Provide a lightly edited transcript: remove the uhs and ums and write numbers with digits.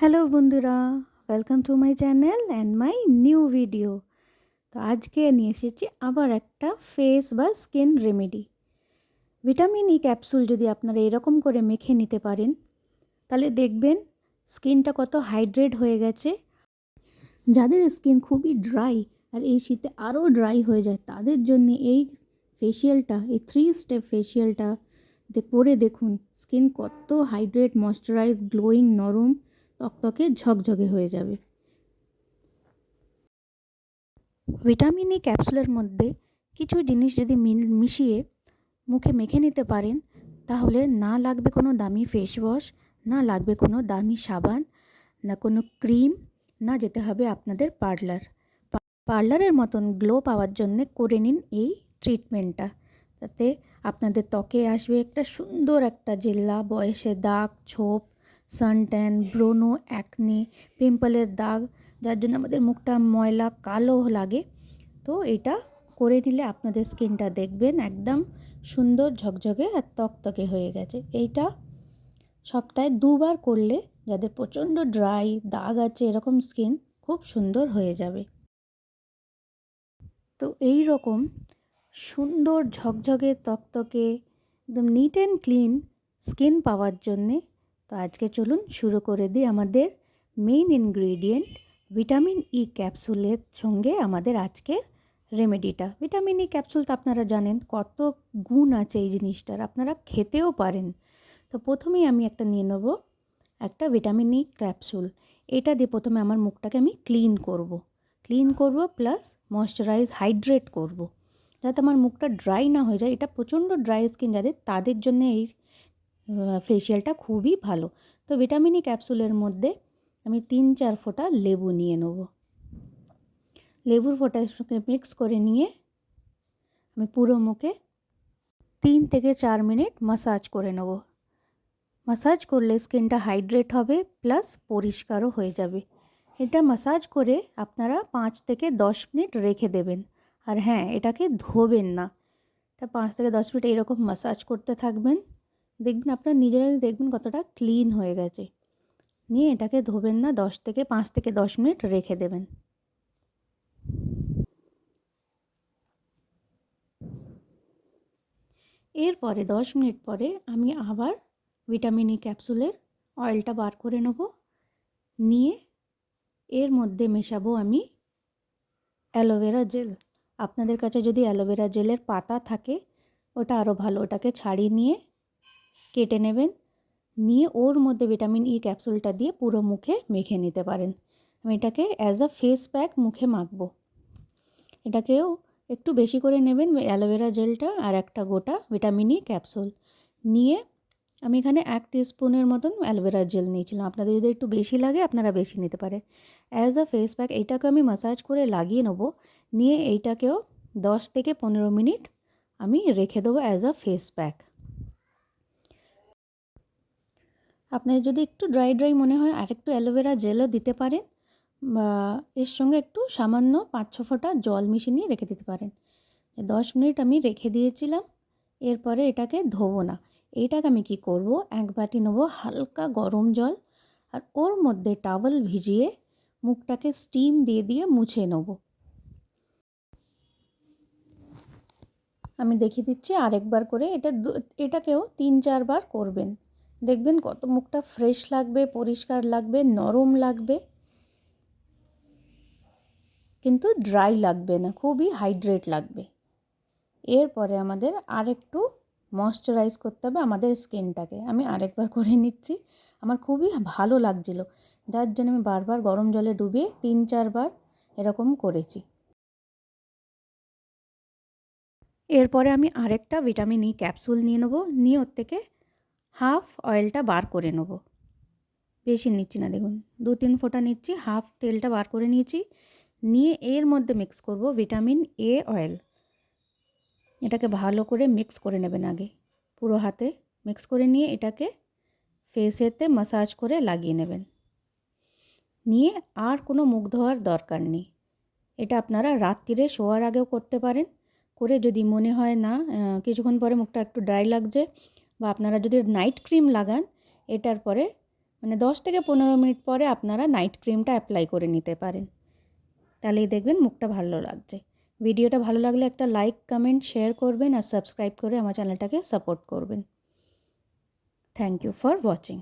Hello বন্ধুরা, welcome to my channel and my new video. তো আজকে নিয়ে এসেছি আবার একটা ফেস বা skin remedy. Vitamin E capsule যদি আপনারা এরকম করে মেখে নিতে পারেন তাহলে দেখবেন স্কিনটা কত হাইড্রেট হয়ে গেছে। যাদের স্কিন খুবই ড্রাই আর এই শীতে আরও ড্রাই হয়ে যায় তাদের জন্য এই ফেসিয়ালটা, এই 3 স্টেপ ফেসিয়ালটা করে দেখুন স্কিন কত হাইড্রেট, ময়শ্চারাইজ, গ্লোয়িং, নরম, তকতকে ঝকঝকে হয়ে যাবে। ভিটামিন ই ক্যাপসুলের মধ্যে কিছু জিনিস যদি মিশিয়ে মুখে মেখে নিতে পারেন তাহলে না লাগবে কোনো দামি ফেস ওয়াশ, না লাগবে কোনো দামি সাবান, না কোনো ক্রিম, না যেতে হবে আপনাদের পার্লারের মতন গ্লো পাওয়ার জন্যে করে নিন এই ট্রিটমেন্টটা। তাতে আপনাদের ত্বকে আসবে একটা সুন্দর একটা জেল্লা, বয়সের দাগ, ছোপ, সানট্যান, ব্রণ, অ্যাকনে, পিম্পলের দাগ, যার জন্য আমাদের মুখটা ময়লা কালো লাগে। তো এটা করে নিলে আপনাদের স্কিনটা দেখবেন একদম সুন্দর ঝকঝকে আর তকতকে হয়ে গেছে। এইটা সপ্তাহে 2বার করলে যাদের প্রচণ্ড ড্রাই, দাগ আছে, এরকম স্কিন খুব সুন্দর হয়ে যাবে। তো এই রকম সুন্দর ঝকঝকে তকতকে একদম নিট অ্যান্ড ক্লিন স্কিন পাওয়ার জন্যে তো আজকে চলুন শুরু করে দিই আমাদের মেইন ইনগ্রেডিয়েন্ট ভিটামিন ই ক্যাপসুলের সঙ্গে আমাদের আজকের রেমেডিটা। ভিটামিন ই ক্যাপসুল তো আপনারা জানেন কত গুণ আছে এই জিনিসটার, আপনারা খেতেও পারেন। তো প্রথমেই আমি একটা নিয়ে নেব একটা ভিটামিন ই ক্যাপসুল। এটা দিয়ে প্রথমে আমার মুখটাকে আমি ক্লিন করব প্লাস ময়শ্চারাইজ, হাইড্রেট করব, যাতে আমার মুখটা ড্রাই না হয়ে যায়। এটা প্রচণ্ড ড্রাই স্কিন যাদের, তাদের জন্য এই ফেসিয়ালটা খুবই ভালো। তো ভিটামিন ই ক্যাপসুলের মধ্যে আমি 3-4 ফোঁটা লেবু নিয়ে নেব। লেবুর ফোঁটার সঙ্গে মিক্স করে নিয়ে আমি পুরো মুখে 3 থেকে 4 মিনিট মাসাজ করে নেব। মাসাজ করলে স্কিনটা হাইড্রেট হবে প্লাস পরিষ্কারও হয়ে যাবে। এটা মাসাজ করে আপনারা 5 থেকে 10 মিনিট রেখে দেবেন। আর হ্যাঁ, এটাকে ধোবেন না। এটা 5 থেকে 10 মিনিট এরকম মাসাজ করতে থাকবেন, দেখবেন আপনারা নিজেরাই দেখবেন কতটা ক্লিন হয়ে গেছে। নিয়ে এটাকে ধোবেন না, 5 থেকে 10 মিনিট রেখে দেবেন। এরপরে 10 মিনিট পরে আমি আবার ভিটামিন ই ক্যাপসুলের অয়েলটা বার করে নেব। নিয়ে এর মধ্যে মেশাবো আমি অ্যালোভেরা জেল। আপনাদের কাছে যদি অ্যালোভেরা জেলের পাতা থাকে ওটা আরও ভালো, ওটাকে ছাড়িয়ে নিয়ে কেটে নেবেন। নিয়ে ওর মধ্যে ভিটামিন ই ক্যাপসুলটা দিয়ে পুরো মুখে মেখে নিতে পারেন। আমি এটাকে অ্যাজ আ ফেস প্যাক মুখে মাখবো। এটাকেও একটু বেশি করে নেবেন অ্যালোভেরা জেলটা আর একটা গোটা ভিটামিন ই ক্যাপসুল নিয়ে আমি এখানে 1 টিস্পুনের মতন অ্যালোভেরা জেল নিয়েছিলাম। আপনাদের যদি একটু বেশি লাগে আপনারা বেশি নিতে পারে। অ্যাজ আ ফেস প্যাক এইটাকে আমি মাসাজ করে লাগিয়ে নেব। নিয়ে এইটাকেও 10 থেকে 15 মিনিট আমি রেখে দেবো অ্যাজ আ ফেস প্যাক। আপনার যদি একটু ড্রাই মনে হয় আর একটু অ্যালোভেরা জেলও দিতে পারেন, বা এর সঙ্গে একটু সামান্য 5-6 ফোঁটা জল মিশিয়ে নিয়ে রেখে দিতে পারেন। 10 মিনিট আমি রেখে দিয়েছিলাম। এরপরে এটাকে ধোবো না। এইটাকে আমি কি করব, 1 বাটি নেব হালকা গরম জল আর ওর মধ্যে টাওয়েল ভিজিয়ে মুখটাকে স্টিম দিয়ে দিয়ে মুছে নেব। আমি দেখিয়ে দিচ্ছি আরেকবার করে। এটাকেও 3-4 বার করবেন, দেখবেন কত মুখটা ফ্রেশ লাগবে, পরিষ্কার লাগবে, নরম লাগবে, কিন্তু ড্রাই লাগবে না, খুবই হাইড্রেট লাগবে। এরপরে আমাদের আরেকটু ময়শ্চারাইজ করতে হবে আমাদের স্কিনটাকে। আমি আরেকবার করে নিচ্ছি, আমার খুবই ভালো লাগছিল, যার জন্য আমি বারবার গরম জলে ডুবিয়ে 3-4 বার এরকম করেছি। এরপরে আমি আরেকটা ভিটামিন ই ক্যাপসুল নিয়ে নেবো। নিয়ে ওর থেকে হাফ অয়েলটা বার করে নেব। বেশি নিচ্ছি না, দেখুন 2-3 ফোঁটা নিচ্ছি, হাফ তেলটা বার করে নিয়েছি। নিয়ে এর মধ্যে মিক্স করব ভিটামিন এ অয়েল। এটাকে ভালো করে মিক্স করে নেবেন আগে, পুরো হাতে মিক্স করে নিয়ে এটাকে ফেসেতে মাসাজ করে লাগিয়ে নেবেন। নিয়ে আর কোনো মুখ ধোয়ার দরকার নেই। এটা আপনারা রাত্রিরে শোয়ার আগেও করতে পারেন। করে যদি মনে হয় না কিছুক্ষণ পরে মুখটা একটু ড্রাই লাগছে, বা আপনারা যদি নাইট ক্রিম লাগান এটার পরে মানে 10 থেকে 15 মিনিট পরে আপনারা নাইট ক্রিমটা অ্যাপ্লাই করে নিতে পারেন। তাহলেই দেখবেন মুখটা ভালো লাগছে। ভিডিওটা ভালো লাগলে একটা লাইক, কমেন্ট, শেয়ার করবেন আর সাবস্ক্রাইব করে আমার চ্যানেলটাকে সাপোর্ট করবেন। Thank you for watching.